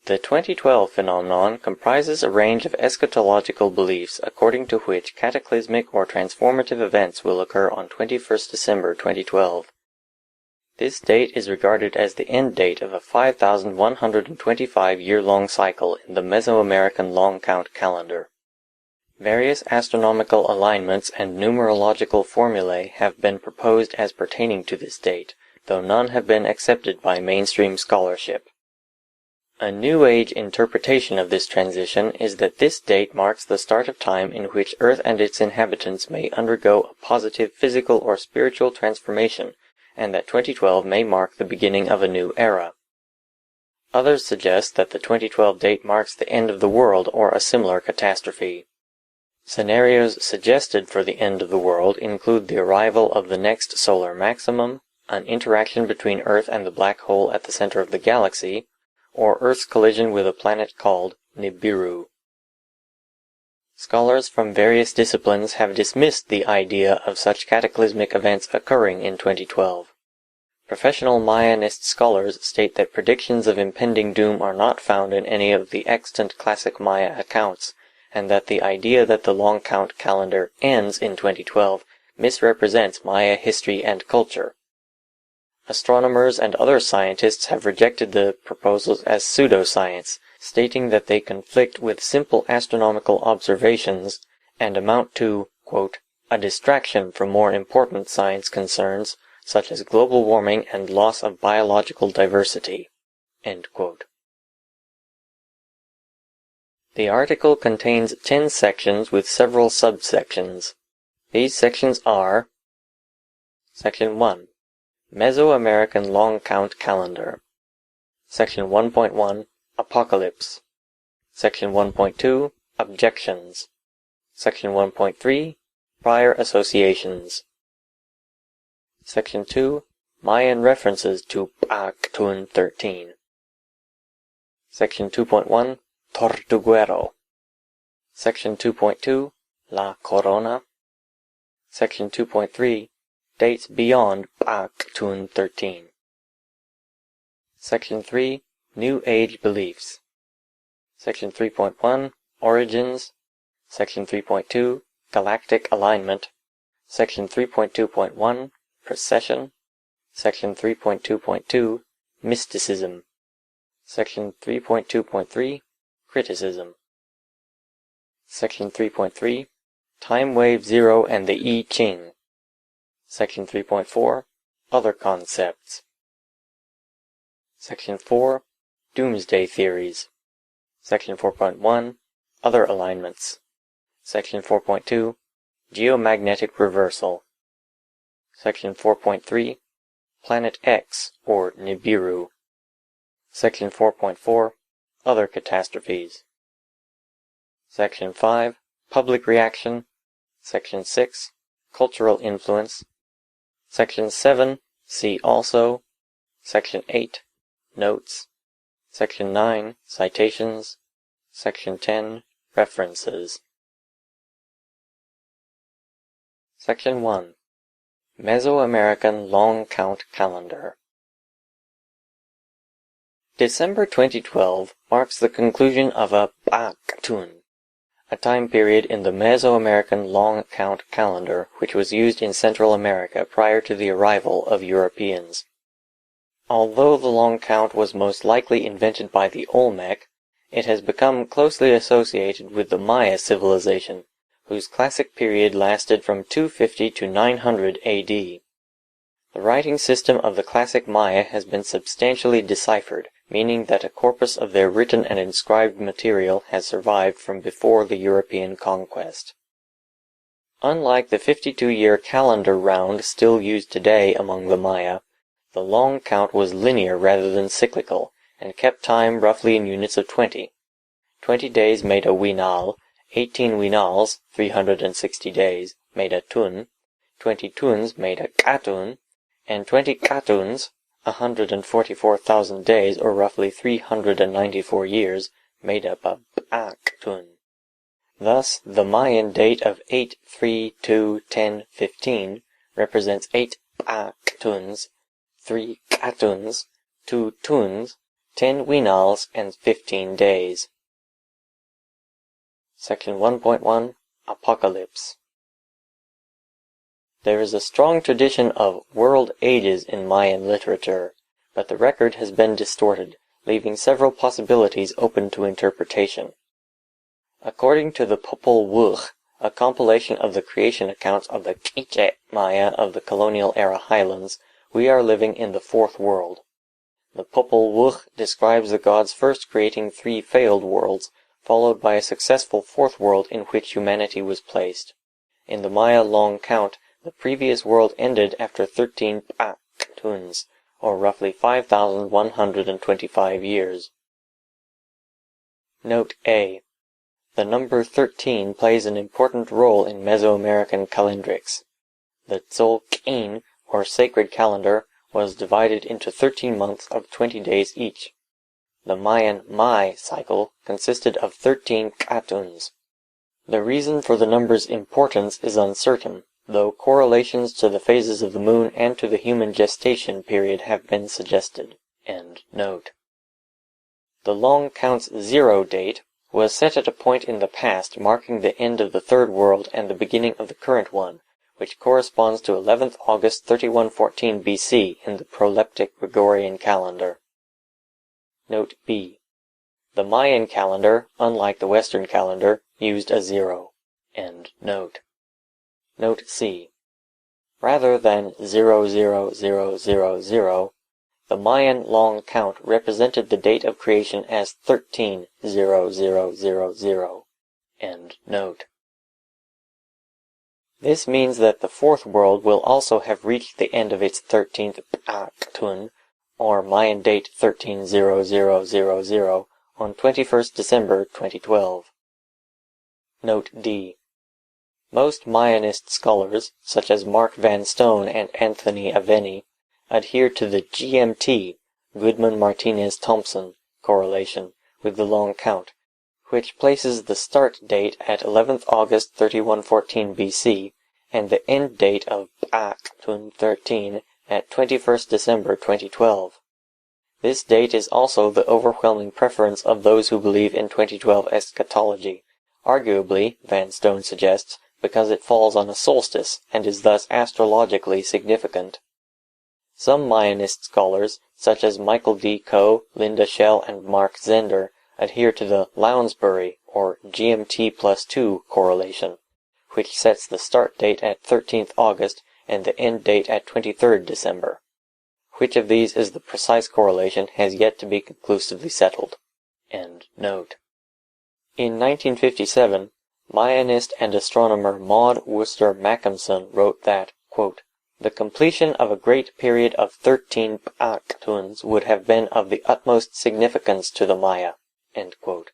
The 2012 phenomenon comprises a range of eschatological beliefs according to which cataclysmic or transformative events will occur on 21st December 2012. This date is regarded as the end date of a 5,125-year-long cycle in the Mesoamerican Long Count calendar. Various astronomical alignments and numerological formulae have been proposed as pertaining to this date, though none have been accepted by mainstream scholarship. A New Age interpretation of this transition is that this date marks the start of time in which Earth and its inhabitants may undergo a positive physical or spiritual transformation, and that 2012 may mark the beginning of a new era. Others suggest that the 2012 date marks the end of the world or a similar catastrophe. Scenarios suggested for the end of the world include the arrival of the next solar maximum, an interaction between Earth and the black hole at the center of the galaxy, or Earth's collision with a planet called Nibiru. Scholars from various disciplines have dismissed the idea of such cataclysmic events occurring in 2012. Professional Mayanist scholars state that predictions of impending doom are not found in any of the extant classic Maya accounts, and that the idea that the long count calendar ends in 2012 misrepresents Maya history and culture. Astronomers and other scientists have rejected the proposals as pseudoscience, stating that they conflict with simple astronomical observations and amount to, quote, a distraction from more important science concerns such as global warming and loss of biological diversity, end quote. The article contains 10 sections with several subsections. These sections are: Section 1. Mesoamerican Long Count Calendar. Section 1.1. Apocalypse. Section 1.2. Objections. Section 1.3. Prior associations. Section 2. Mayan references to Pactun 13. Section 2.1. Tortuguero. Section 2.2. La Corona. Section 2.3. Dates beyond Pactun 13. Section 3. New Age beliefs. Section 3.1. Origins. Section 3.2. Galactic alignment. Section 3.2.1. Precession. Section 3.2.2. Mysticism. Section 3.2.3. Criticism. Section 3.3. Time Wave Zero and the I Ching. Section 3.4. Other concepts. Section 4. Doomsday theories. Section 4.1. Other alignments. Section 4.2. Geomagnetic reversal. Section 4.3. Planet X, or Nibiru. Section 4.4. Other catastrophes. Section 5. Public reaction. Section 6. Cultural influence. Section 7. See also. Section 8. Notes. Section 9. Citations. Section 10. References. Section 1. Mesoamerican Long Count Calendar. December 2012 marks the conclusion of a Pactun, a time period in the Mesoamerican Long Count calendar which was used in Central America prior to the arrival of Europeans. Although the long count was most likely invented by the Olmec, it has become closely associated with the Maya civilization, whose classic period lasted from 250 to 900 AD. The writing system of the classic Maya has been substantially deciphered, meaning that a corpus of their written and inscribed material has survived from before the European conquest. Unlike the 52-year calendar round still used today among the Maya, the long count was linear rather than cyclical, and kept time roughly in units of 20. 20 days made a winal, 18 winals, 360 days, made a tun, 20 tuns made a katun, and 20 katuns, 144,000 days, or roughly 394 years, made up a Pactun. Thus, the Mayan date of 8-3-2-10-15 represents 8 Pactuns, 3 Katuns, 2 Tuns, 10 winals and 15 days. Section 1.1 Apocalypse. There is a strong tradition of world ages in Mayan literature, but the record has been distorted, leaving several possibilities open to interpretation. According to the Popol Vuh, a compilation of the creation accounts of the Quiche Maya of the colonial era highlands, we are living in the fourth world. The Popol Vuh describes the gods first creating 3 failed worlds, followed by a successful fourth world in which humanity was placed. In the Maya Long Count, the previous world ended after 13 tuns, or roughly 5,125 years. Note A. The number 13 plays an important role in Mesoamerican calendrics. The Tzolk'in, or sacred calendar, was divided into 13 months of 20 days each. The Mayan Mai cycle consisted of 13 katuns. The reason for the number's importance is uncertain, though correlations to the phases of the moon and to the human gestation period have been suggested. End note. The Long Count's 0 date was set at a point in the past marking the end of the third world and the beginning of the current one, which corresponds to 11th August 3114 BC in the proleptic Gregorian calendar. Note B. The Mayan calendar, unlike the Western calendar, used a 0. End note. Note C. Rather than 00000, the Mayan Long Count represented the date of creation as 13,0000. End note. This means that the fourth world will also have reached the end of its 13th P'aktun, or Mayan date 13,0000, on 21st December 2012. Note D. Most Mayanist scholars, such as Mark Van Stone and Anthony Aveni, adhere to the GMT, Goodman-Martinez-Thompson, correlation with the Long Count, which places the start date at 11th August 3114 BC and the end date of P'aktun 13 at 21st December 2012. This date is also the overwhelming preference of those who believe in 2012 eschatology, arguably, Van Stone suggests, because it falls on a solstice and is thus astrologically significant. Some Mayanist scholars, such as Michael D. Coe, Linda Shell, and Mark Zender, adhere to the Lounsbury, or GMT+2 correlation, which sets the start date at 13th August and the end date at 23rd December. Which of these is the precise correlation has yet to be conclusively settled. End note. In 1957, Mayanist and astronomer Maud Worcester Mackenson wrote that, quote, the completion of a great period of 13 P'aktuns would have been of the utmost significance to the Maya. End quote.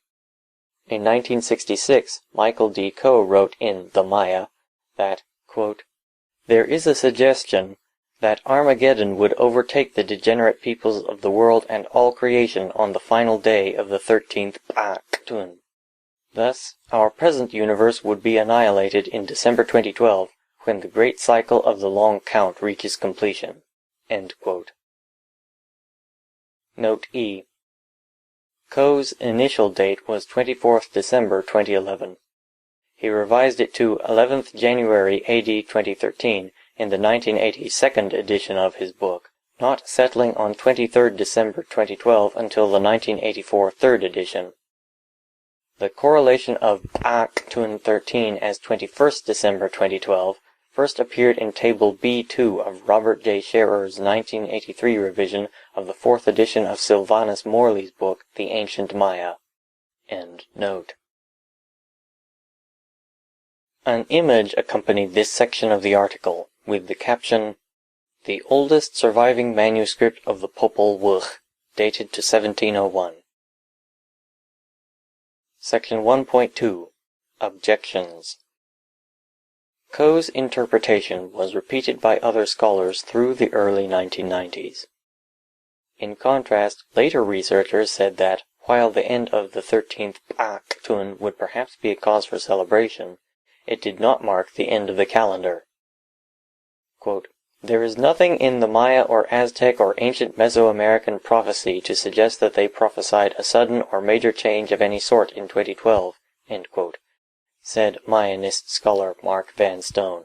In 1966, Michael D. Coe wrote in The Maya that, quote, there is a suggestion that Armageddon would overtake the degenerate peoples of the world and all creation on the final day of the 13th P'aktun. Thus, our present universe would be annihilated in December 2012, when the great cycle of the Long Count reaches completion. End quote. Note E. Coe's initial date was 24th December 2011. He revised it to 11th January AD 2013 in the 1980 second edition of his book, not settling on 23rd December 2012 until the 1984 third edition. The correlation of P'aktun 13 as 21st December 2012 first appeared in Table B2 of Robert J. Scherer's 1983 revision of the fourth edition of Sylvanus Morley's book, The Ancient Maya. End note. An image accompanied this section of the article, with the caption, The Oldest Surviving Manuscript of the Popol Vuh, dated to 1701. Section 1.2 Objections. Coe's interpretation was repeated by other scholars through the early 1990s. In contrast, later researchers said that, while the end of the 13th P'aktun would perhaps be a cause for celebration, it did not mark the end of the calendar. Quote, There is nothing in the Maya or Aztec or ancient Mesoamerican prophecy to suggest that they prophesied a sudden or major change of any sort in 2012, end quote, said Mayanist scholar Mark Van Stone.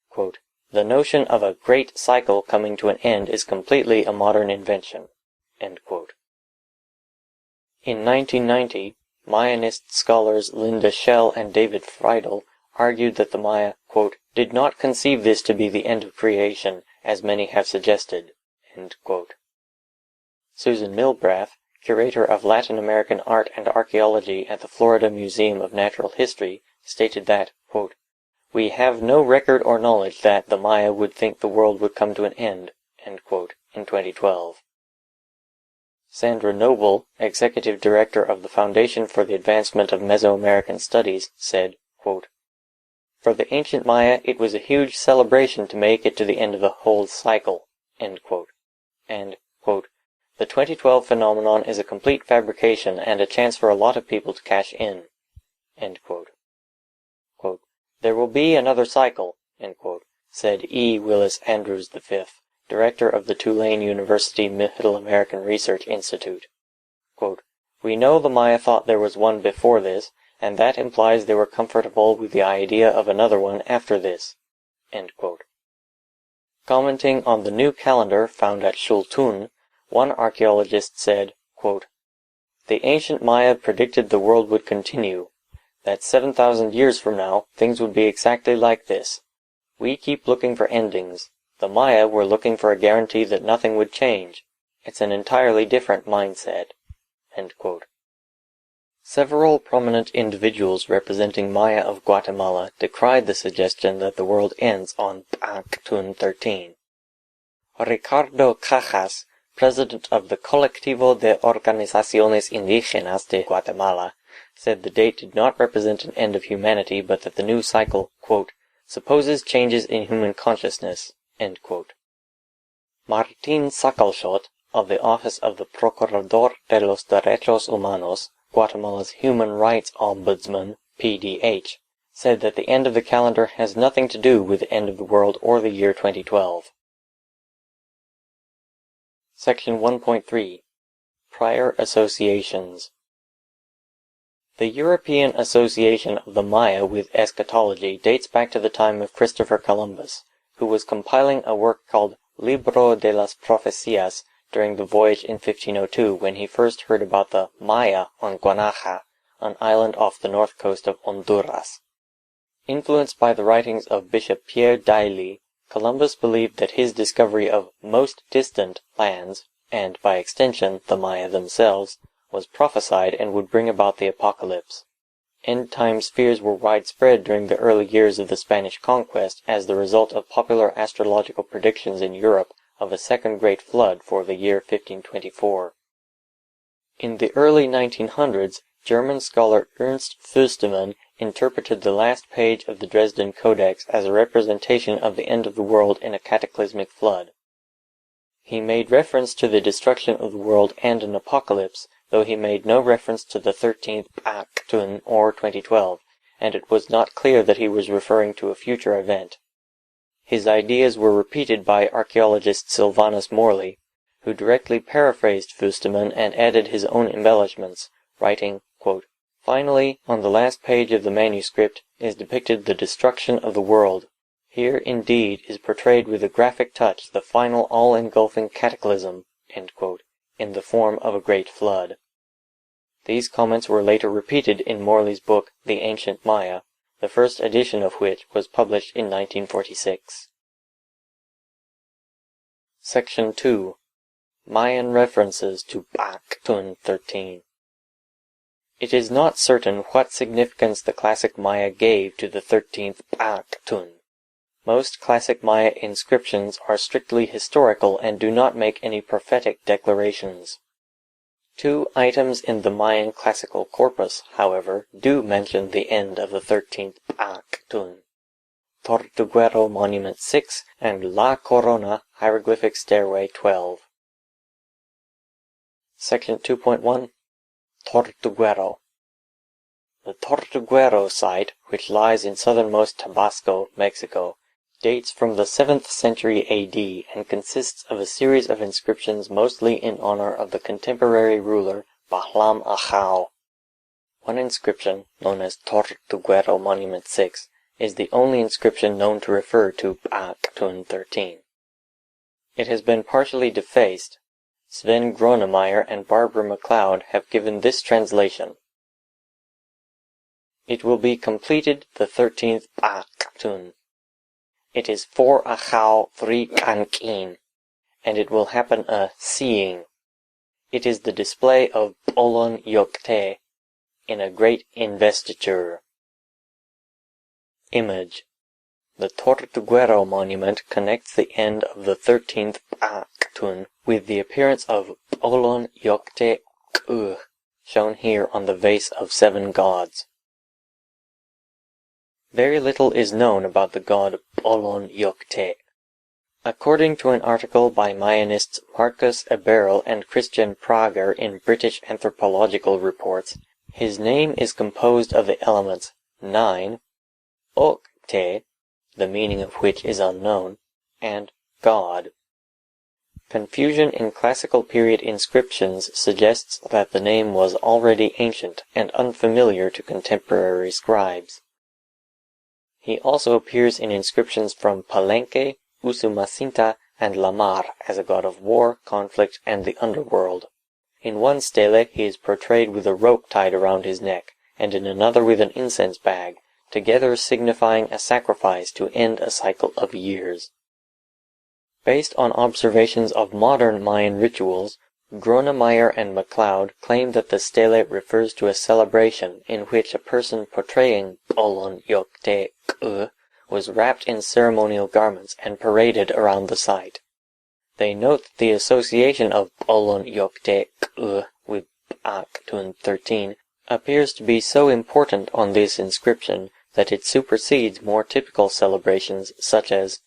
Quote, the notion of a great cycle coming to an end is completely a modern invention, end quote. In 1990, Mayanist scholars Linda Shell and David Friedel argued that the Maya, quote, did not conceive this to be the end of creation, as many have suggested, end quote. Susan Milbrath, curator of Latin American art and archaeology at the Florida Museum of Natural History, stated that, quote, we have no record or knowledge that the Maya would think the world would come to an end, end quote, in 2012. Sandra Noble, executive director of the Foundation for the Advancement of Mesoamerican Studies, said, quote, for the ancient Maya, it was a huge celebration to make it to the end of the whole cycle, end quote. And, quote, the 2012 phenomenon is a complete fabrication and a chance for a lot of people to cash in, end quote. Quote, there will be another cycle, end quote, said E. Willis Andrews V, director of the Tulane University Middle American Research Institute. Quote, we know the Maya thought there was one before this, and that implies they were comfortable with the idea of another one after this, end quote. Commenting on the new calendar found at Xultun, one archaeologist said, quote, the ancient Maya predicted the world would continue, that 7,000 years from now, things would be exactly like this. We keep looking for endings. The Maya were looking for a guarantee that nothing would change. It's an entirely different mindset, end quote. Several prominent individuals representing Maya of Guatemala decried the suggestion that the world ends on Pactun 13. Ricardo Cajas, president of the Colectivo de Organizaciones Indígenas de Guatemala, said the date did not represent an end of humanity, but that the new cycle, quote, supposes changes in human consciousness, end quote. Martín Sacalshot, of the Office of the Procurador de los Derechos Humanos, Guatemala's Human Rights Ombudsman, PDH, said that the end of the calendar has nothing to do with the end of the world or the year 2012. Section 1.3. Prior Associations. The European association of the Maya with eschatology dates back to the time of Christopher Columbus, who was compiling a work called Libro de las Profecías during the voyage in 1502 when he first heard about the Maya on Guanaja, an island off the north coast of Honduras. Influenced by the writings of Bishop Pierre Dailly, Columbus believed that his discovery of most distant lands, and by extension the Maya themselves, was prophesied and would bring about the apocalypse. End-times fears were widespread during the early years of the Spanish conquest as the result of popular astrological predictions in Europe of a second great flood for the year 1524. In the early 1900s, German scholar Ernst Fürstemann interpreted the last page of the Dresden Codex as a representation of the end of the world in a cataclysmic flood. He made reference to the destruction of the world and an apocalypse, though he made no reference to the 13th Pactun or 2012, and it was not clear that he was referring to a future event. His ideas were repeated by archaeologist Sylvanus Morley, who directly paraphrased Fürstemann and added his own embellishments, writing, quote, finally, on the last page of the manuscript is depicted the destruction of the world. Here, indeed, is portrayed with a graphic touch the final all-engulfing cataclysm, end quote, in the form of a great flood. These comments were later repeated in Morley's book The Ancient Maya, the first edition of which was published in 1946. Section 2. Mayan references to Pactun 13. It is not certain what significance the classic Maya gave to the 13th Pactun. Most classic Maya inscriptions are strictly historical and do not make any prophetic declarations. Two items in the Mayan classical corpus, however, do mention the end of the 13th Pactun. Tortuguero Monument 6 and La Corona Hieroglyphic Stairway 12. Section 2.1. Tortuguero. The Tortuguero site, which lies in southernmost Tabasco, Mexico, dates from the 7th century AD and consists of a series of inscriptions mostly in honor of the contemporary ruler Bahlam Achau. One inscription, known as Tortuguero Monument 6, is the only inscription known to refer to Ba'aktun 13. It has been partially defaced. Sven Gronemeyer and Barbara MacLeod have given this translation. It will be completed the 13th Ba'aktun. It is 4 Achau 3 Kankin, and it will happen a seeing. It is the display of Bolon Yokte in a great investiture. Image. The Tortuguero monument connects the end of the 13th Ba'aktun with the appearance of Bolon Yokte K'u, shown here on the vase of 7 gods. Very little is known about the god Bolon Yokte. According to an article by Mayanists Marcus Eberl and Christian Prager in British Anthropological Reports, his name is composed of the elements 9, Okte, the meaning of which is unknown, and God. Confusion in classical period inscriptions suggests that the name was already ancient and unfamiliar to contemporary scribes. He also appears in inscriptions from Palenque, Usumacinta, and Lamar as a god of war, conflict, and the underworld. In one stele he is portrayed with a rope tied around his neck, and in another with an incense bag, together signifying a sacrifice to end a cycle of years. Based on observations of modern Mayan rituals, Gronemeyer and MacLeod claim that the stele refers to a celebration in which a person portraying Bolon Yokte K'u was wrapped in ceremonial garments and paraded around the site. They note that the association of Bolon Yokte K'u with Ba'aktun 13 appears to be so important on this inscription that it supersedes more typical celebrations such as,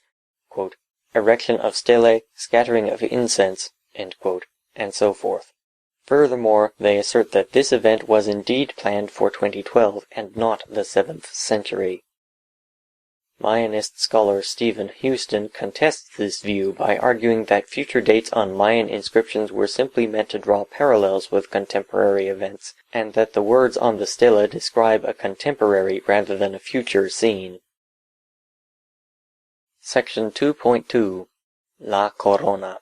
quote, erection of stele, scattering of incense, end quote, and so forth. Furthermore, they assert that this event was indeed planned for 2012 and not the 7th century. Mayanist scholar Stephen Houston contests this view by arguing that future dates on Mayan inscriptions were simply meant to draw parallels with contemporary events, and that the words on the stela describe a contemporary rather than a future scene. Section 2.2 La Corona.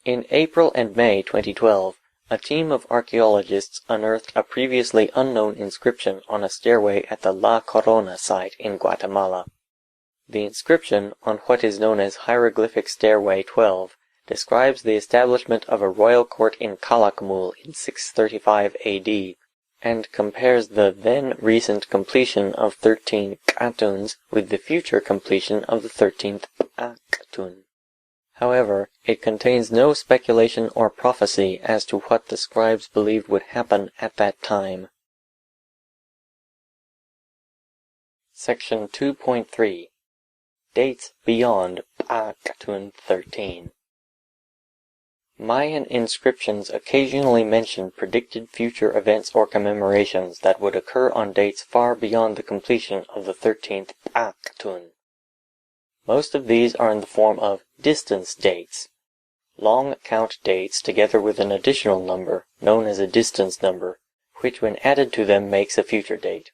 In April and May 2012, a team of archaeologists unearthed a previously unknown inscription on a stairway at the La Corona site in Guatemala. The inscription, on what is known as Hieroglyphic Stairway 12, describes the establishment of a royal court in Calakmul in 635 AD, and compares the then recent completion of 13 Katuns with the future completion of the 13th Ba'aktun. However, it contains no speculation or prophecy as to what the scribes believed would happen at that time. Section 2.3 Dates beyond Ba'aktun 13. Mayan inscriptions occasionally mention predicted future events or commemorations that would occur on dates far beyond the completion of the 13th Ba'aktun. Most of these are in the form of distance dates, long count dates together with an additional number, known as a distance number, which when added to them makes a future date.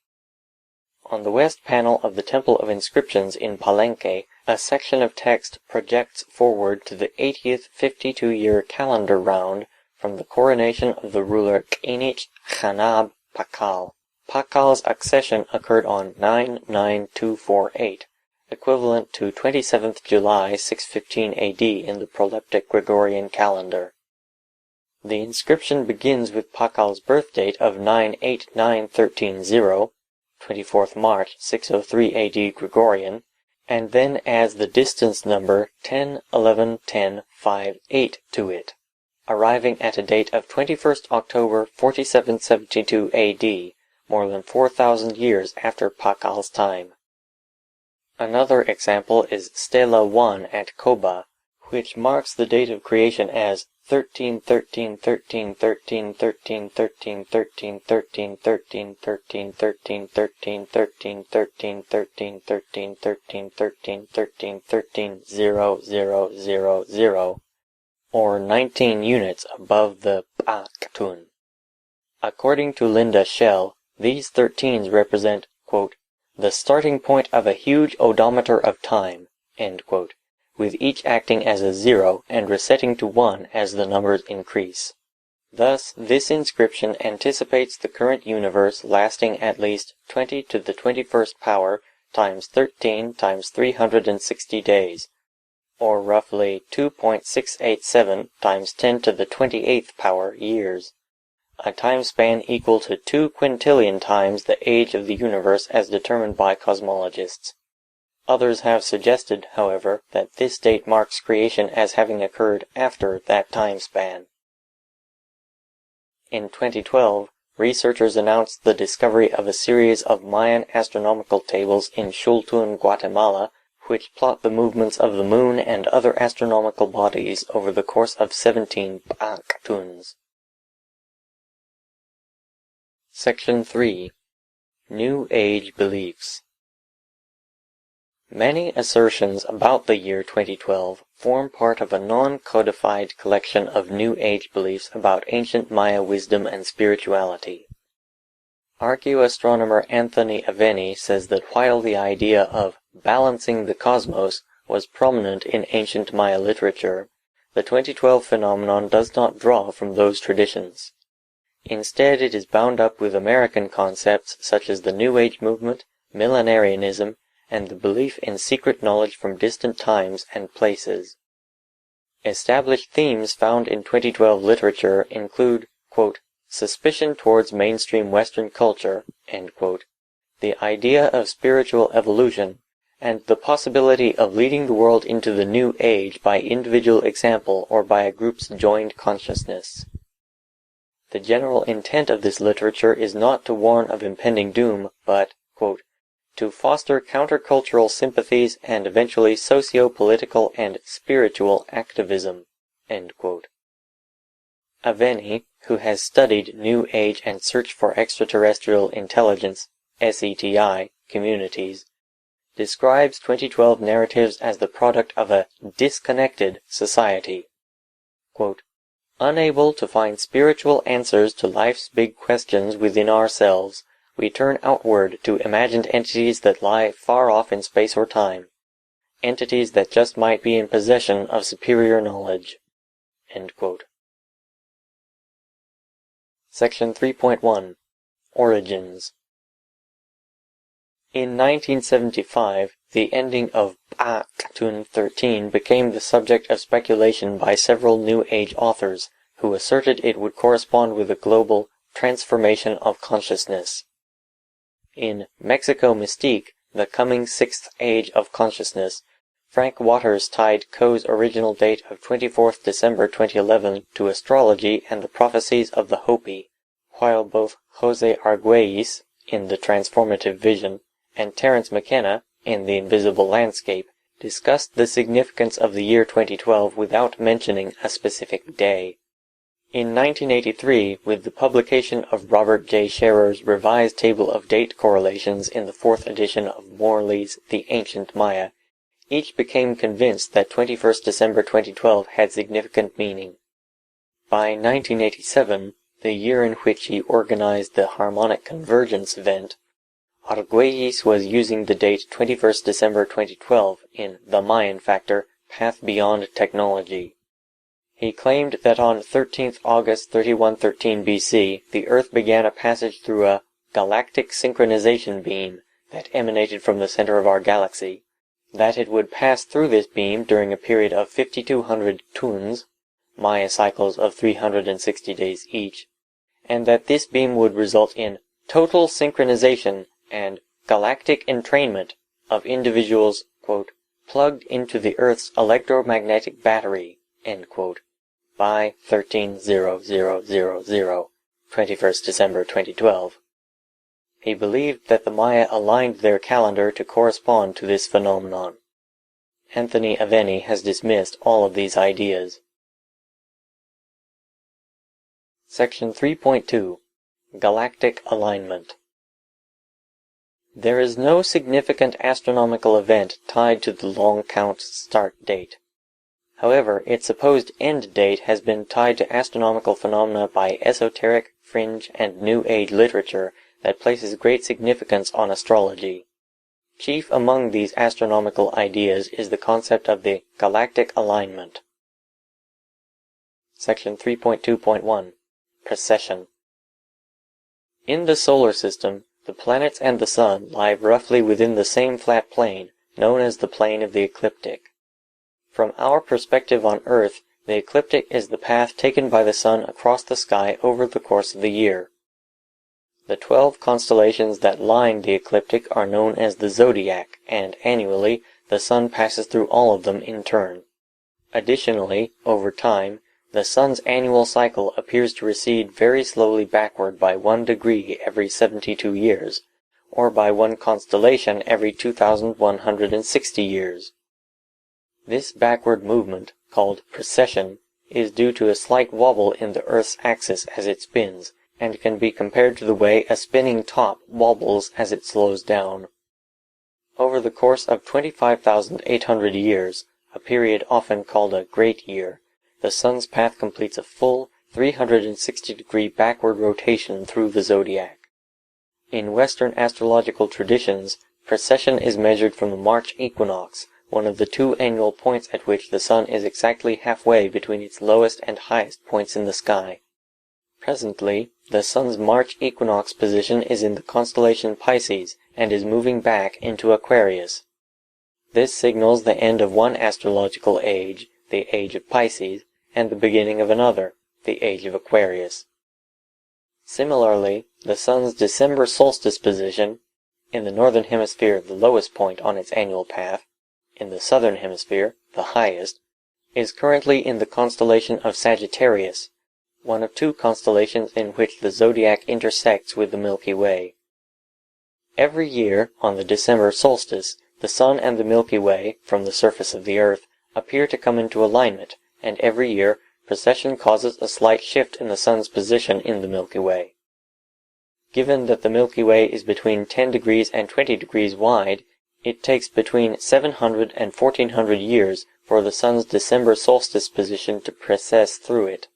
On the west panel of the Temple of Inscriptions in Palenque, a section of text projects forward to the 80th 52-year calendar round from the coronation of the ruler K'inich Chanab Pakal. Pakal's accession occurred on 99248. Equivalent to 27th July 615 AD in the proleptic Gregorian calendar. The inscription begins with Pakal's birth date of 98913, 24th March 603 AD Gregorian, and then adds the distance number 10111058 to it, arriving at a date of 21st October 4772 AD, more than 4,000 years after Pakal's time. Another example is Stela 1 at Koba, which marks the date of creation as 13 13 13 13 13 13 13 13 13 13 13 13 13 13 13 13 13 13 13 13 0 0 0 0, or 19 units above the Baktun. According to Linda Shell, these 13s represent, quote, the starting point of a huge odometer of time, end quote, with each acting as a 0 and resetting to 1 as the numbers increase. Thus, this inscription anticipates the current universe lasting at least 20 to the 21st power times 13 times 360 days, or roughly 2.687 times 10 to the 28th power years, a time span equal to 2 quintillion times the age of the universe as determined by cosmologists. Others have suggested, however, that this date marks creation as having occurred after that time span. In 2012, researchers announced the discovery of a series of Mayan astronomical tables in Xultun, Guatemala, which plot the movements of the moon and other astronomical bodies over the course of 17 Baktuns. Section 3. New Age Beliefs. Many assertions about the year 2012 form part of a non-codified collection of New Age beliefs about ancient Maya wisdom and spirituality. Archaeoastronomer Anthony Aveni says that while the idea of balancing the cosmos was prominent in ancient Maya literature, the 2012 phenomenon does not draw from those traditions. Instead, it is bound up with American concepts such as the New Age movement, millenarianism, and the belief in secret knowledge from distant times and places. Established themes found in 2012 literature include, quote, suspicion towards mainstream Western culture, end quote, the idea of spiritual evolution, and the possibility of leading the world into the New Age by individual example or by a group's joined consciousness. The general intent of this literature is not to warn of impending doom, but, quote, to foster countercultural sympathies and eventually socio-political and spiritual activism, end quote. Aveni, who has studied New Age and Search for Extraterrestrial Intelligence, SETI, communities, describes 2012 narratives as the product of a disconnected society. Quote, unable to find spiritual answers to life's big questions within ourselves, we turn outward to imagined entities that lie far off in space or time, entities that just might be in possession of superior knowledge. End quote. Section 3.1. Origins. In 1975, the ending of Baktun 13 became the subject of speculation by several New Age authors, who asserted it would correspond with a global transformation of consciousness. In Mexico Mystique, The Coming Sixth Age of Consciousness, Frank Waters tied Coe's original date of 24th December 2011 to astrology and the prophecies of the Hopi, while both Jose Arguelles, in The Transformative Vision, and Terence McKenna, in The Invisible Landscape, discussed the significance of the year 2012 without mentioning a specific day. In 1983, with the publication of Robert J. Scherer's revised table of date correlations in the 4th edition of Morley's The Ancient Maya, each became convinced that 21st December 2012 had significant meaning. By 1987, the year in which he organized the Harmonic Convergence event, Arguelles was using the date 21st December 2012 in The Mayan Factor, Path Beyond Technology. He claimed that on 13th August 3113 BC, the Earth began a passage through a galactic synchronization beam that emanated from the center of our galaxy, that it would pass through this beam during a period of 5200 tuns, Maya cycles of 360 days each, and that this beam would result in total synchronization and galactic entrainment of individuals, quote, plugged into the Earth's electromagnetic battery, end quote, by 130000, 21st December 2012. He believed that the Maya aligned their calendar to correspond to this phenomenon. Anthony Aveni has dismissed all of these ideas. Section 3.2 Galactic Alignment. There is no significant astronomical event tied to the long count's start date. However, its supposed end date has been tied to astronomical phenomena by esoteric, fringe, and New Age literature that places great significance on astrology. Chief among these astronomical ideas is the concept of the galactic alignment. Section 3.2.1 Precession. In the solar system, the planets and the sun lie roughly within the same flat plane, known as the plane of the ecliptic. From our perspective on Earth, the ecliptic is the path taken by the sun across the sky over the course of the year. The 12 constellations that line the ecliptic are known as the zodiac, and annually, the sun passes through all of them in turn. Additionally, over time, the sun's annual cycle appears to recede very slowly backward by 1 degree every 72 years, or by 1 constellation every 2,160 years. This backward movement, called precession, is due to a slight wobble in the Earth's axis as it spins, and can be compared to the way a spinning top wobbles as it slows down. Over the course of 25,800 years, a period often called a great year, the sun's path completes a full 360-degree backward rotation through the zodiac. In Western astrological traditions, precession is measured from the March equinox, one of the 2 annual points at which the sun is exactly halfway between its lowest and highest points in the sky. Presently, the sun's March equinox position is in the constellation Pisces and is moving back into Aquarius. This signals the end of one astrological age, the age of Pisces, and the beginning of another, the age of Aquarius. Similarly, the sun's December solstice position, in the northern hemisphere the lowest point on its annual path, in the southern hemisphere the highest, is currently in the constellation of Sagittarius, one of 2 constellations in which the zodiac intersects with the Milky Way. Every year, on the December solstice, the sun and the Milky Way, from the surface of the Earth, appear to come into alignment, and every year, precession causes a slight shift in the sun's position in the Milky Way. Given that the Milky Way is between 10 degrees and 20 degrees wide, it takes between 700 and 1400 years for the sun's December solstice position to precess through it.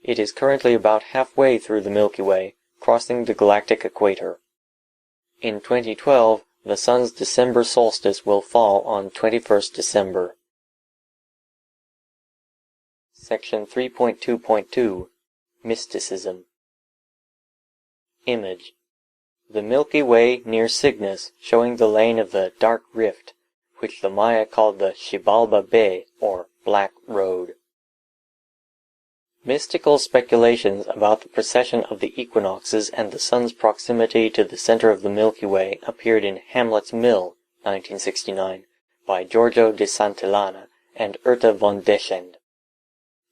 It is currently about halfway through the Milky Way, crossing the galactic equator. In 2012, the sun's December solstice will fall on 21st December. Section 3.2.2 Mysticism. Image. The Milky Way near Cygnus, showing the lane of the Dark Rift, which the Maya called the Xibalba Bay, or Black Road. Mystical speculations about the precession of the equinoxes and the sun's proximity to the center of the Milky Way appeared in Hamlet's Mill, 1969, by Giorgio de Santillana and Urta von Deschend.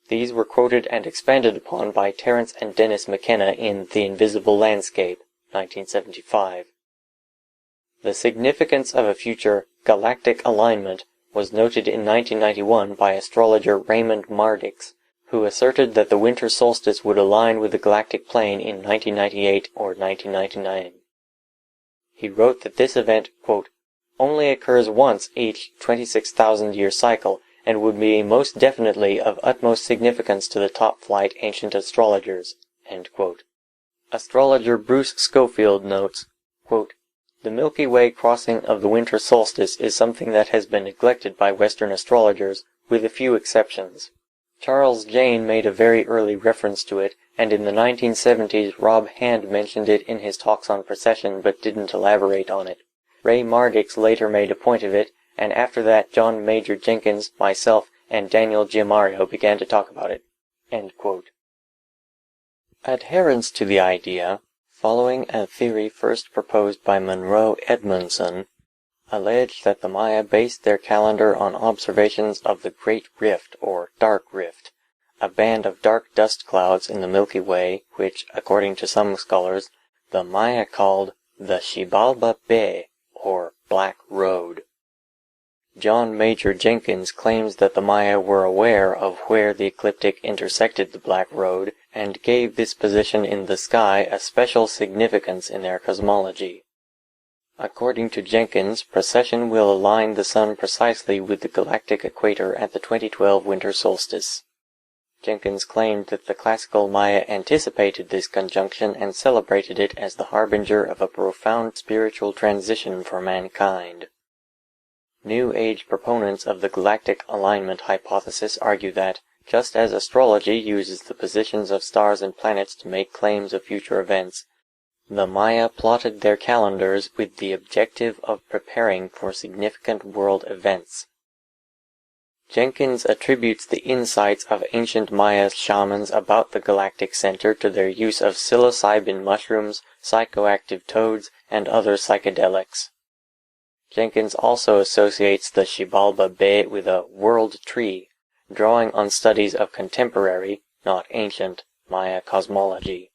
These were quoted and expanded upon by Terence and Dennis McKenna in The Invisible Landscape, 1975. The significance of a future galactic alignment was noted in 1991 by astrologer Raymond Mardix, who asserted that the winter solstice would align with the galactic plane in 1998 or 1999. He wrote that this event, quote, only occurs once each 26,000-year cycle and would be most definitely of utmost significance to the top-flight ancient astrologers, end quote. Astrologer Bruce Schofield notes, quote, the Milky Way crossing of the winter solstice is something that has been neglected by Western astrologers, with a few exceptions. Charles Jane made a very early reference to it, and in the 1970s Rob Hand mentioned it in his talks on precession but didn't elaborate on it. Ray Mardix later made a point of it, and after that John Major Jenkins, myself, and Daniel Giamario began to talk about it. End quote. Adherents to the idea, following a theory first proposed by Monroe Edmondson, allege that the Maya based their calendar on observations of the Great Rift or Dark Rift, a band of dark dust clouds in the Milky Way which, according to some scholars, the Maya called the Xibalba Bay or Black Road. John Major Jenkins claims that the Maya were aware of where the ecliptic intersected the Black Road and gave this position in the sky a special significance in their cosmology. According to Jenkins, precession will align the Sun precisely with the galactic equator at the 2012 winter solstice. Jenkins claimed that the classical Maya anticipated this conjunction and celebrated it as the harbinger of a profound spiritual transition for mankind. New Age proponents of the galactic alignment hypothesis argue that, just as astrology uses the positions of stars and planets to make claims of future events, the Maya plotted their calendars with the objective of preparing for significant world events. Jenkins attributes the insights of ancient Maya shamans about the galactic center to their use of psilocybin mushrooms, psychoactive toads, and other psychedelics. Jenkins also associates the Xibalba Bay with a world tree, drawing on studies of contemporary, not ancient, Maya cosmology.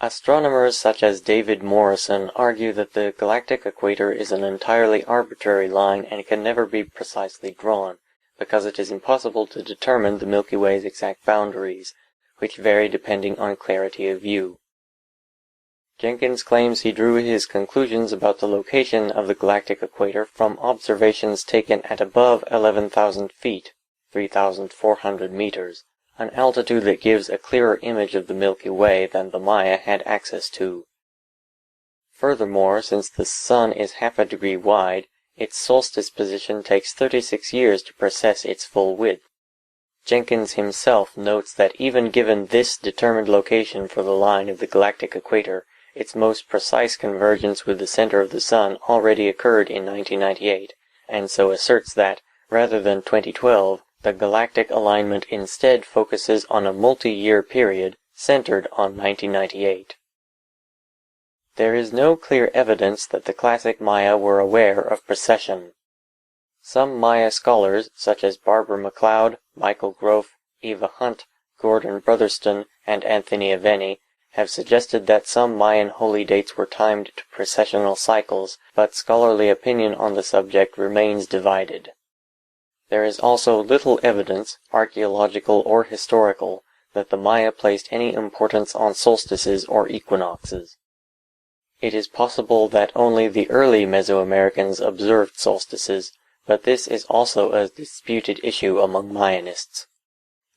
Astronomers such as David Morrison argue that the galactic equator is an entirely arbitrary line and can never be precisely drawn, because it is impossible to determine the Milky Way's exact boundaries, which vary depending on clarity of view. Jenkins claims he drew his conclusions about the location of the galactic equator from observations taken at above 11,000 feet, 3,400 meters, an altitude that gives a clearer image of the Milky Way than the Maya had access to. Furthermore, since the Sun is half a degree wide, its solstice position takes 36 years to precess its full width. Jenkins himself notes that even given this determined location for the line of the galactic equator, its most precise convergence with the center of the Sun already occurred in 1998, and so asserts that, rather than 2012, the galactic alignment instead focuses on a multi-year period centered on 1998. There is no clear evidence that the classic Maya were aware of precession. Some Maya scholars, such as Barbara McLeod, Michael Groff, Eva Hunt, Gordon Brotherston, and Anthony Aveni, have suggested that some Mayan holy dates were timed to precessional cycles, but scholarly opinion on the subject remains divided. There is also little evidence, archaeological or historical, that the Maya placed any importance on solstices or equinoxes. It is possible that only the early Mesoamericans observed solstices, but this is also a disputed issue among Mayanists.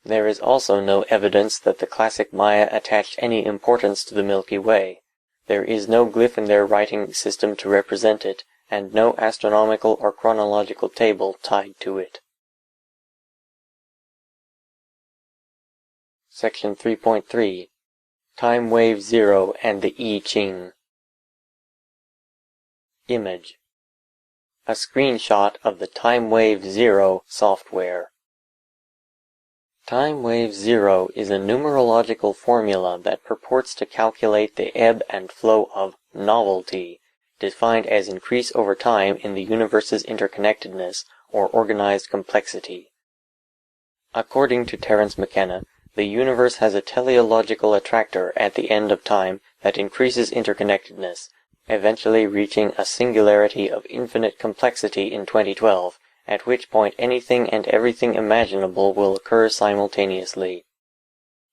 There is also no evidence that the classic Maya attached any importance to the Milky Way. There is no glyph in their writing system to represent it, and no astronomical or chronological table tied to it. Section 3.3 Time Wave Zero and the I Ching. Image. A screenshot of the Time Wave Zero software. Time Wave Zero is a numerological formula that purports to calculate the ebb and flow of novelty, defined as increase over time in the universe's interconnectedness or organized complexity. According to Terence McKenna, the universe has a teleological attractor at the end of time that increases interconnectedness, eventually reaching a singularity of infinite complexity in 2012, at which point anything and everything imaginable will occur simultaneously.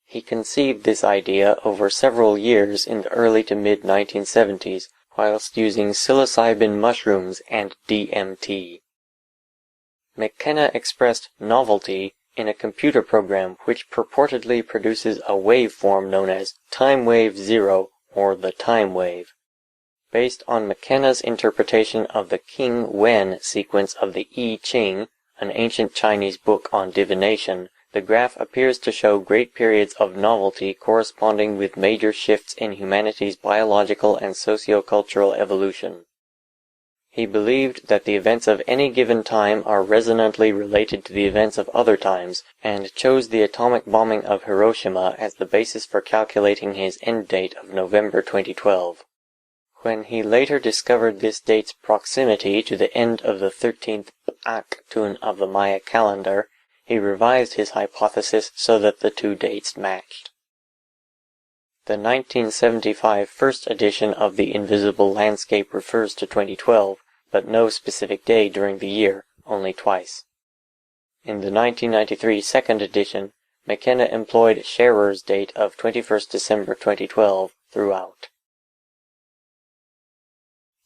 He conceived this idea over several years in the early to mid-1970s, whilst using psilocybin mushrooms and DMT. McKenna expressed novelty in a computer program which purportedly produces a waveform known as Time Wave Zero, or the time wave. Based on McKenna's interpretation of the King Wen sequence of the I Ching, an ancient Chinese book on divination, the graph appears to show great periods of novelty corresponding with major shifts in humanity's biological and socio-cultural evolution. He believed that the events of any given time are resonantly related to the events of other times, and chose the atomic bombing of Hiroshima as the basis for calculating his end date of November 2012. When he later discovered this date's proximity to the end of the 13th Baktun of the Maya calendar, he revised his hypothesis so that the two dates matched. The 1975 first edition of The Invisible Landscape refers to 2012, but no specific day during the year, only twice. In the 1993 second edition, McKenna employed Scherer's date of 21st December 2012 throughout.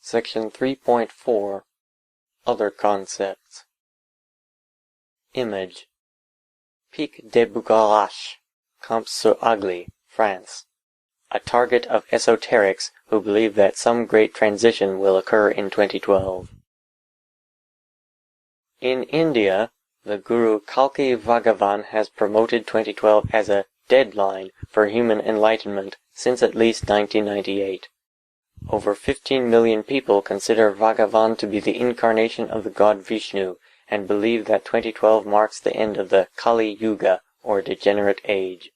Section 3.4 Other Concepts. Image. Pic de Bugarache, Camps-sur-Agly, France. A target of esoterics who believe that some great transition will occur in 2012. In India, the Guru Kalki Bhagavan has promoted 2012 as a deadline for human enlightenment since at least 1998. Over 15 million people consider Bhagavan to be the incarnation of the god Vishnu and believe that 2012 marks the end of the Kali Yuga, or degenerate age.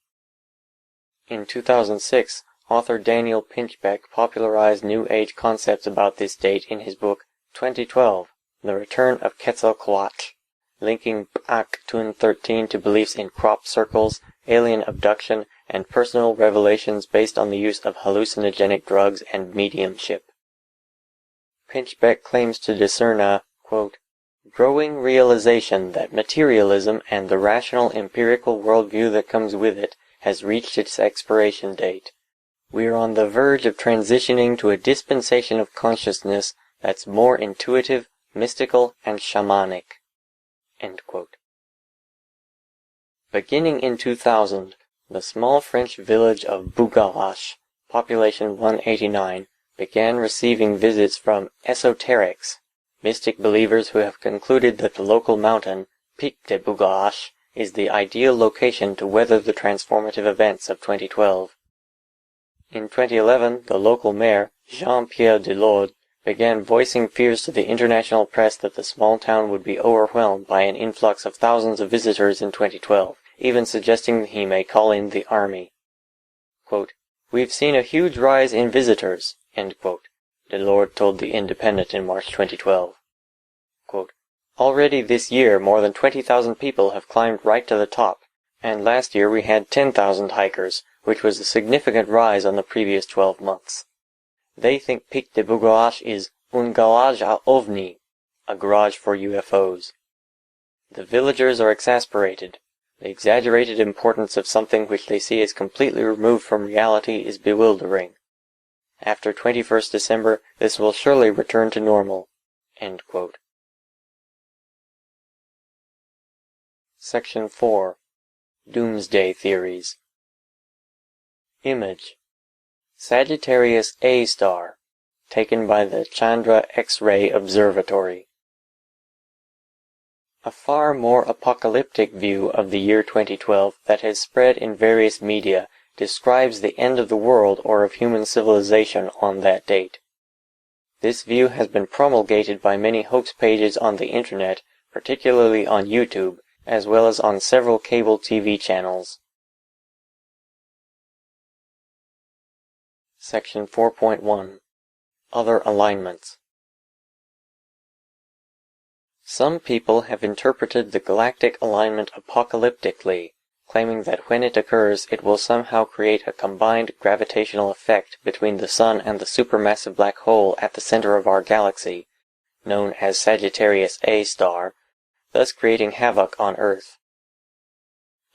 In 2006, author Daniel Pinchbeck popularized New Age concepts about this date in his book 2012, The Return of Quetzalcoatl, linking Actun 13 to beliefs in crop circles, alien abduction, and personal revelations based on the use of hallucinogenic drugs and mediumship. Pinchbeck claims to discern a, quote, growing realization that materialism and the rational empirical worldview that comes with it has reached its expiration date. We are on the verge of transitioning to a dispensation of consciousness that's more intuitive, mystical, and shamanic. End quote. Beginning in 2000, the small French village of Bugarache, population 189, began receiving visits from esoterics, mystic believers who have concluded that the local mountain, Pic de Bugarache, is the ideal location to weather the transformative events of 2012. In 2011, the local mayor, Jean-Pierre Delorde, began voicing fears to the international press that the small town would be overwhelmed by an influx of thousands of visitors in 2012, even suggesting that he may call in the army. Quote, we've seen a huge rise in visitors, end quote, Delorde told The Independent in March 2012. Quote, already this year more than 20,000 people have climbed right to the top, and last year we had 10,000 hikers, which was a significant rise on the previous 12 months. They think Pic de Bugarache is un garage à ovni, a garage for UFOs. The villagers are exasperated. The exaggerated importance of something which they see as completely removed from reality is bewildering. After 21st December, this will surely return to normal. End quote. Section 4. Doomsday Theories. Image. Sagittarius A star, taken by the Chandra X-ray Observatory. A far more apocalyptic view of the year 2012 that has spread in various media describes the end of the world or of human civilization on that date. This view has been promulgated by many hoax pages on the internet, particularly on YouTube, as well as on several cable TV channels. Section 4.1 Other Alignments. Some people have interpreted the galactic alignment apocalyptically, claiming that when it occurs it will somehow create a combined gravitational effect between the Sun and the supermassive black hole at the center of our galaxy, known as Sagittarius A star, thus creating havoc on Earth.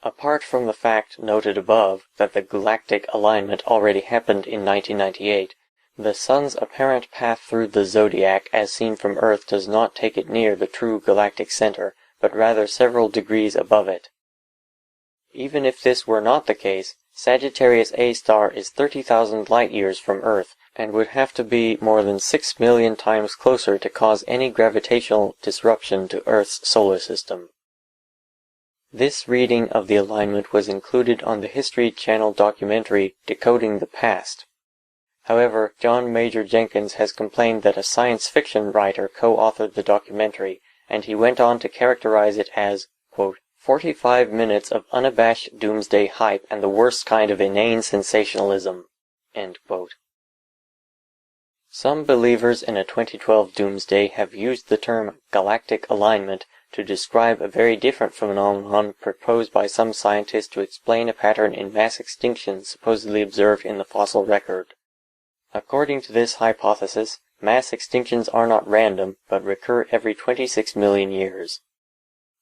Apart from the fact noted above that the galactic alignment already happened in 1998, the Sun's apparent path through the zodiac as seen from Earth does not take it near the true galactic center, but rather several degrees above it. Even if this were not the case, Sagittarius A star is 30,000 light-years from Earth, and would have to be more than 6 million times closer to cause any gravitational disruption to Earth's solar system. This reading of the alignment was included on the History Channel documentary Decoding the Past. However, John Major Jenkins has complained that a science fiction writer co-authored the documentary, and he went on to characterize it as, quote, 45 minutes of unabashed doomsday hype and the worst kind of inane sensationalism, end quote. Some believers in a 2012 doomsday have used the term galactic alignment to describe a very different phenomenon proposed by some scientists to explain a pattern in mass extinction supposedly observed in the fossil record. According to this hypothesis, mass extinctions are not random, but recur every 26 million years.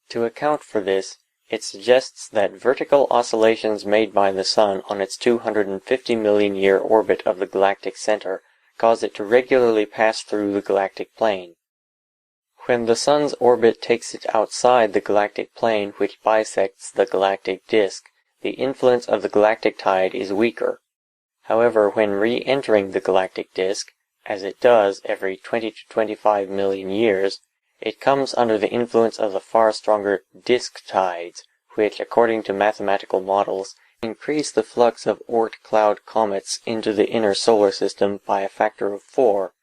To account for this, It suggests that vertical oscillations made by the Sun on its 250 million year orbit of the galactic center cause it to regularly pass through the galactic plane. When the Sun's orbit takes it outside the galactic plane which bisects the galactic disk, the influence of the galactic tide is weaker. However, when re-entering the galactic disk, as it does every 20 to 25 million years, it comes under the influence of the far stronger disk tides, which, according to mathematical models, increase the flux of Oort cloud comets into the inner solar system by a factor of 4,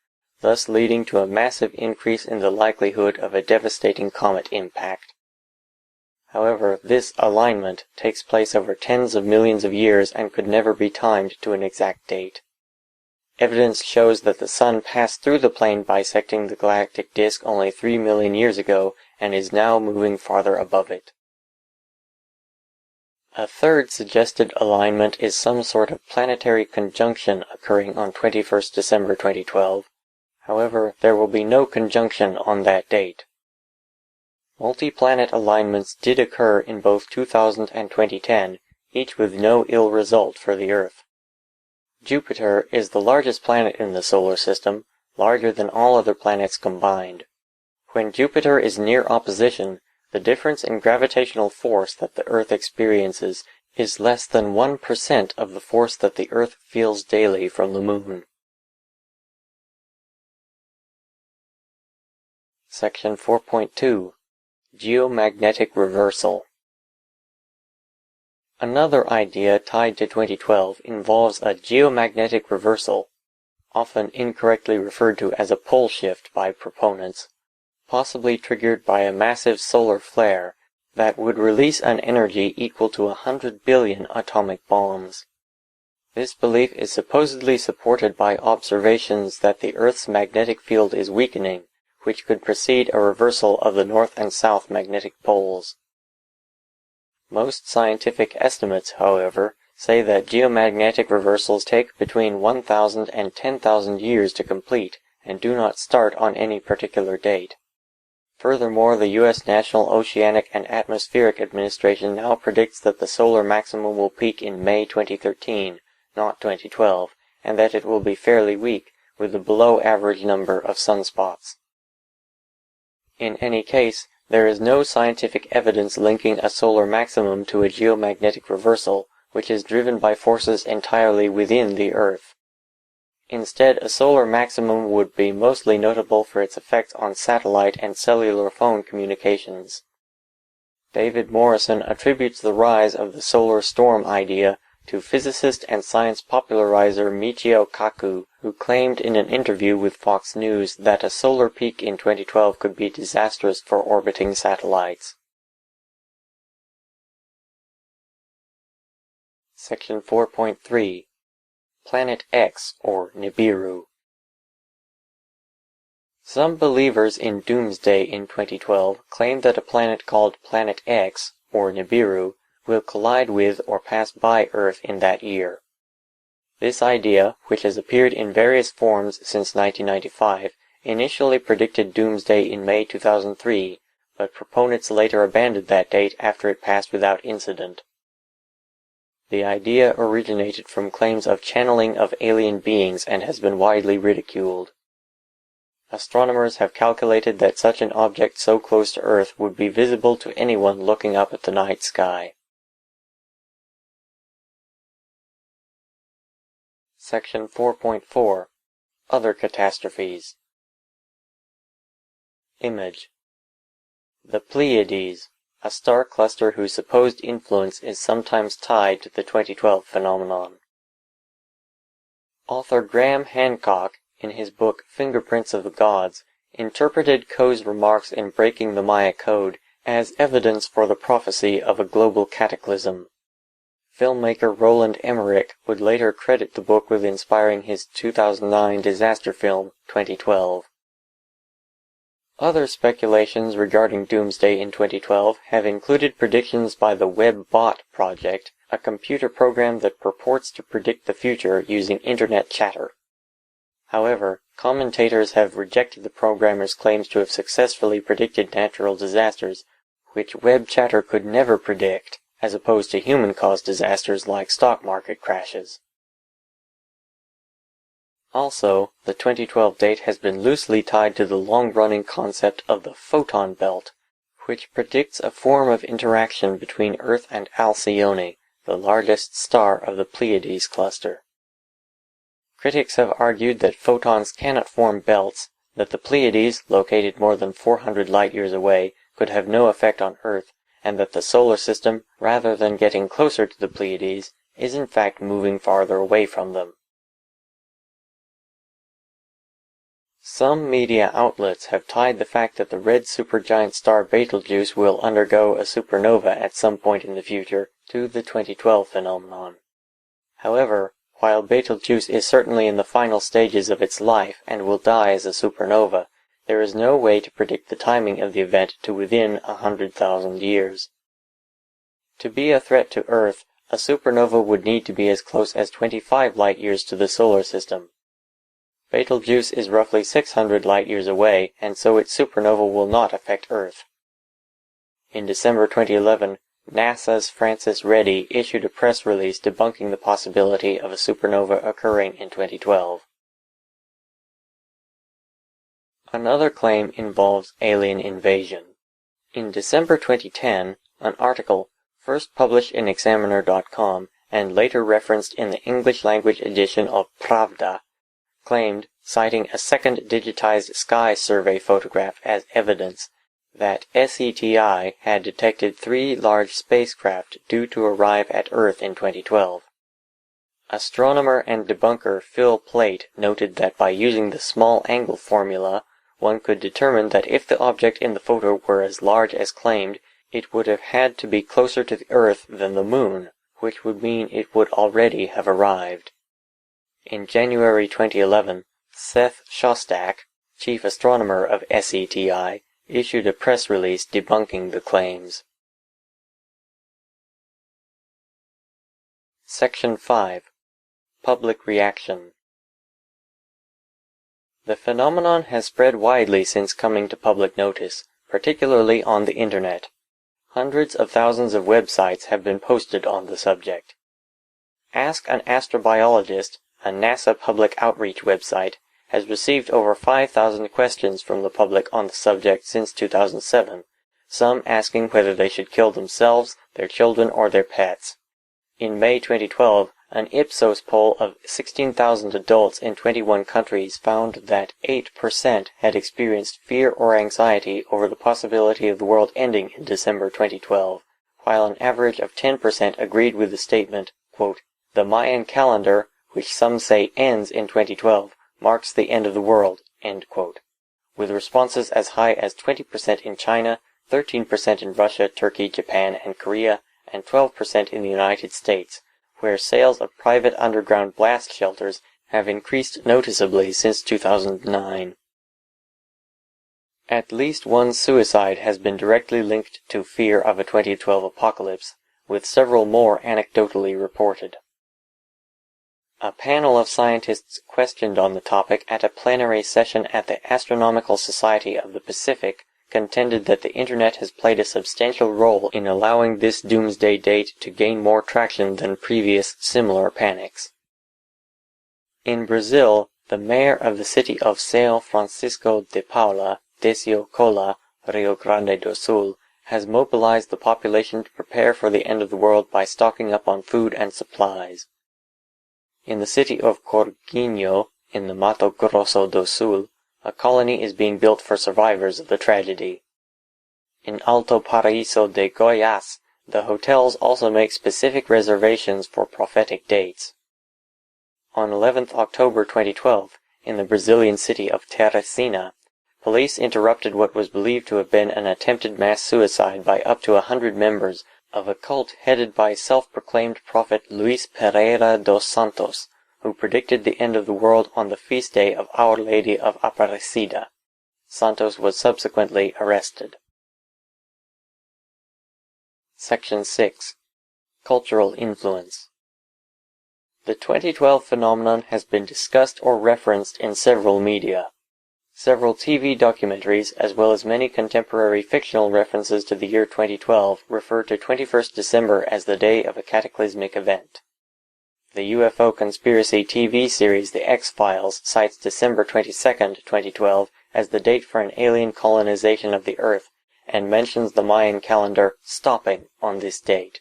thus leading to a massive increase in the likelihood of a devastating comet impact. However, this alignment takes place over tens of millions of years and could never be timed to an exact date. Evidence shows that the Sun passed through the plane bisecting the galactic disk only 3 million years ago and is now moving farther above it. A third suggested alignment is some sort of planetary conjunction occurring on 21st December 2012. However, there will be no conjunction on that date. Multi-planet alignments did occur in both 2000 and 2010, each with no ill result for the Earth. Jupiter is the largest planet in the solar system, larger than all other planets combined. When Jupiter is near opposition, the difference in gravitational force that the Earth experiences is less than 1% of the force that the Earth feels daily from the Moon. Section 4.2. Geomagnetic Reversal. Another idea tied to 2012 involves a geomagnetic reversal, often incorrectly referred to as a pole shift by proponents, possibly triggered by a massive solar flare that would release an energy equal to 100 billion atomic bombs. This belief is supposedly supported by observations that the Earth's magnetic field is weakening, which could precede a reversal of the north and south magnetic poles. Most scientific estimates, however, say that geomagnetic reversals take between 1,000 and 10,000 years to complete and do not start on any particular date. Furthermore, the U.S. National Oceanic and Atmospheric Administration now predicts that the solar maximum will peak in May 2013, not 2012, and that it will be fairly weak, with a below-average number of sunspots. In any case, there is no scientific evidence linking a solar maximum to a geomagnetic reversal, which is driven by forces entirely within the Earth. Instead, a solar maximum would be mostly notable for its effects on satellite and cellular phone communications. David Morrison attributes the rise of the solar storm idea to physicist and science popularizer Michio Kaku, who claimed in an interview with Fox News that a solar peak in 2012 could be disastrous for orbiting satellites. Section 4.3. Planet X, or Nibiru. Some believers in doomsday in 2012 claim that a planet called Planet X, or Nibiru, will collide with or pass by Earth in that year. This idea, which has appeared in various forms since 1995, initially predicted doomsday in May 2003, but proponents later abandoned that date after it passed without incident. The idea originated from claims of channeling of alien beings and has been widely ridiculed. Astronomers have calculated that such an object so close to Earth would be visible to anyone looking up at the night sky. Section 4.4. Other catastrophes. Image. The Pleiades, a star cluster whose supposed influence is sometimes tied to the 2012 phenomenon. Author Graham Hancock, in his book Fingerprints of the Gods, interpreted Coe's remarks in Breaking the Maya Code as evidence for the prophecy of a global cataclysm. Filmmaker Roland Emmerich would later credit the book with inspiring his 2009 disaster film, 2012. Other speculations regarding doomsday in 2012 have included predictions by the WebBot project, a computer program that purports to predict the future using internet chatter. However, commentators have rejected the programmer's claims to have successfully predicted natural disasters, which web chatter could never predict, as opposed to human-caused disasters like stock market crashes. Also, the 2012 date has been loosely tied to the long-running concept of the photon belt, which predicts a form of interaction between Earth and Alcyone, the largest star of the Pleiades cluster. Critics have argued that photons cannot form belts, that the Pleiades, located more than 400 light-years away, could have no effect on Earth, and that the solar system, rather than getting closer to the Pleiades, is in fact moving farther away from them. Some media outlets have tied the fact that the red supergiant star Betelgeuse will undergo a supernova at some point in the future to the 2012 phenomenon. However, while Betelgeuse is certainly in the final stages of its life and will die as a supernova, there is no way to predict the timing of the event to within 100,000 years. To be a threat to Earth, a supernova would need to be as close as 25 light-years to the solar system. Betelgeuse is roughly 600 light-years away, and so its supernova will not affect Earth. In December 2011, NASA's Francis Reddy issued a press release debunking the possibility of a supernova occurring in 2012. Another claim involves alien invasion. In December 2010, an article, first published in Examiner.com and later referenced in the English-language edition of Pravda, claimed, citing a second digitized sky survey photograph as evidence, that SETI had detected 3 large spacecraft due to arrive at Earth in 2012. Astronomer and debunker Phil Plait noted that by using the small angle formula, one could determine that if the object in the photo were as large as claimed, it would have had to be closer to the Earth than the Moon, which would mean it would already have arrived. In January 2011, Seth Shostak, chief astronomer of SETI, issued a press release debunking the claims. Section 5. Public reaction. The phenomenon has spread widely since coming to public notice, particularly on the Internet. Hundreds of thousands of websites have been posted on the subject. Ask an Astrobiologist, a NASA public outreach website, has received over 5,000 questions from the public on the subject since 2007, some asking whether they should kill themselves, their children, or their pets. In May 2012, an Ipsos poll of 16,000 adults in 21 countries found that 8% had experienced fear or anxiety over the possibility of the world ending in December 2012, while an average of 10% agreed with the statement, quote, "The Mayan calendar, which some say ends in 2012, marks the end of the world," end quote, with responses as high as 20% in China, 13% in Russia, Turkey, Japan, and Korea, and 12% in the United States, where sales of private underground blast shelters have increased noticeably since 2009. At least one suicide has been directly linked to fear of a 2012 apocalypse, with several more anecdotally reported. A panel of scientists questioned on the topic at a plenary session at the Astronomical Society of the Pacific contended that the Internet has played a substantial role in allowing this doomsday date to gain more traction than previous similar panics. In Brazil, the mayor of the city of São Francisco de Paula, Decio Cola, Rio Grande do Sul, has mobilized the population to prepare for the end of the world by stocking up on food and supplies. In the city of Corguinho, in the Mato Grosso do Sul, a colony is being built for survivors of the tragedy. In Alto Paraíso de Goiás, the hotels also make specific reservations for prophetic dates. On 11th October 2012, in the Brazilian city of Teresina, police interrupted what was believed to have been an attempted mass suicide by up to 100 members of a cult headed by self-proclaimed prophet Luis Pereira dos Santos, who predicted the end of the world on the feast day of Our Lady of Aparecida. Santos was subsequently arrested. Section 6. Cultural influence. The 2012 phenomenon has been discussed or referenced in several media. Several TV documentaries, as well as many contemporary fictional references to the year 2012, refer to 21st December as the day of a cataclysmic event. The UFO conspiracy TV series The X-Files cites December 22, 2012 as the date for an alien colonization of the Earth, and mentions the Mayan calendar stopping on this date.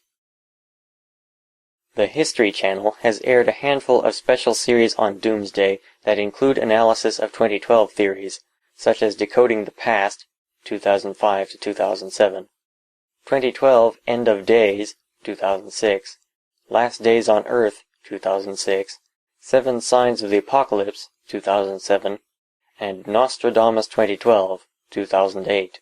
The History Channel has aired a handful of special series on Doomsday that include analysis of 2012 theories, such as Decoding the Past, 2005 to 2007, 2012 End of Days, 2006, Last Days on Earth, 2006, 7 Signs of the Apocalypse, 2007, and Nostradamus 2012, 2008.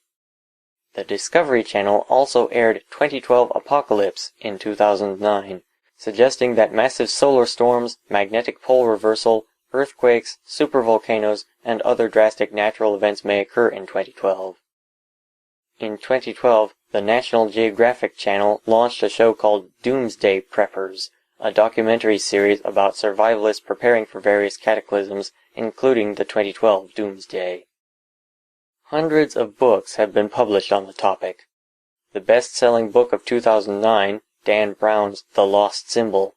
The Discovery Channel also aired 2012 Apocalypse in 2009, suggesting that massive solar storms, magnetic pole reversal, earthquakes, supervolcanoes, and other drastic natural events may occur in 2012. In 2012, the National Geographic Channel launched a show called Doomsday Preppers, a documentary series about survivalists preparing for various cataclysms, including the 2012 Doomsday. Hundreds of books have been published on the topic. The best-selling book of 2009, Dan Brown's The Lost Symbol,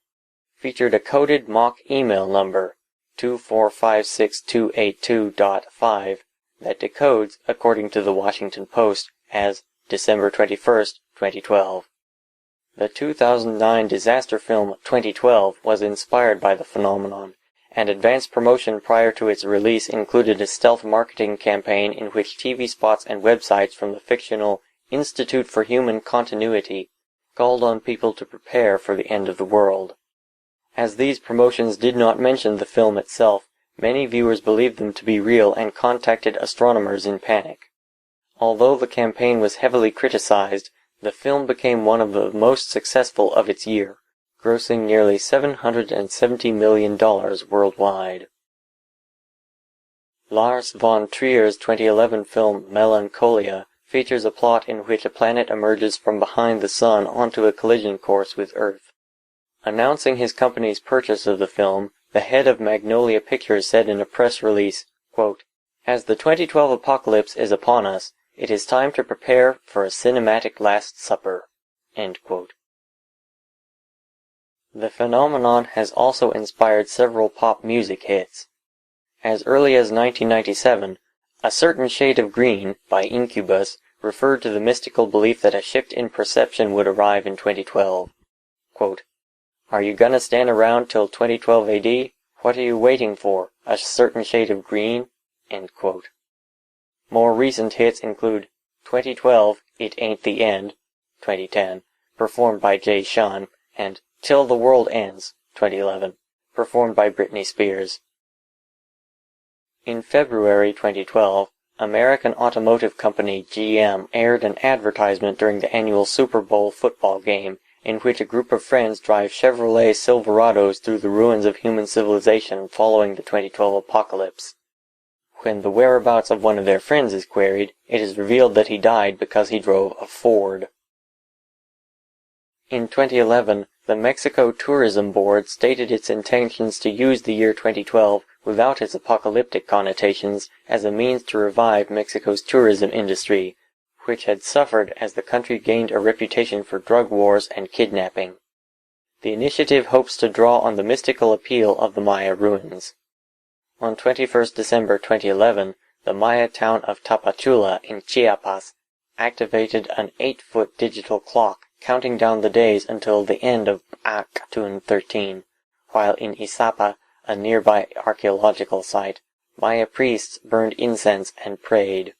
featured a coded mock email number, 2456282.5, that decodes, according to the Washington Post, as December 21st, 2012. The 2009 disaster film 2012 was inspired by the phenomenon, and advanced promotion prior to its release included a stealth marketing campaign in which TV spots and websites from the fictional Institute for Human Continuity called on people to prepare for the end of the world. As these promotions did not mention the film itself, many viewers believed them to be real and contacted astronomers in panic. Although the campaign was heavily criticized, the film became one of the most successful of its year, grossing nearly $770 million worldwide. Lars von Trier's 2011 film Melancholia features a plot in which a planet emerges from behind the sun onto a collision course with Earth. Announcing his company's purchase of the film, the head of Magnolia Pictures said in a press release, quote, "As the 2012 apocalypse is upon us, it is time to prepare for a cinematic Last Supper." End quote. The phenomenon has also inspired several pop music hits. As early as 1997, A Certain Shade of Green by Incubus referred to the mystical belief that a shift in perception would arrive in 2012. Quote, "Are you gonna stand around till 2012 AD? What are you waiting for? A certain shade of green?" End quote. More recent hits include 2012 It Ain't the End, 2010, performed by Jay Sean, and Till the World Ends, 2011, performed by Britney Spears. In February 2012, American automotive company GM aired an advertisement during the annual Super Bowl football game, in which a group of friends drive Chevrolet Silverados through the ruins of human civilization following the 2012 apocalypse. When the whereabouts of one of their friends is queried, it is revealed that he died because he drove a Ford. In 2011, the Mexico Tourism Board stated its intentions to use the year 2012 without its apocalyptic connotations as a means to revive Mexico's tourism industry, which had suffered as the country gained a reputation for drug wars and kidnapping. The initiative hopes to draw on the mystical appeal of the Maya ruins. On 21st December 2011, the Maya town of Tapachula in Chiapas activated an 8-foot digital clock counting down the days until the end of Actun 13, while in Izapa, a nearby archaeological site, Maya priests burned incense and prayed.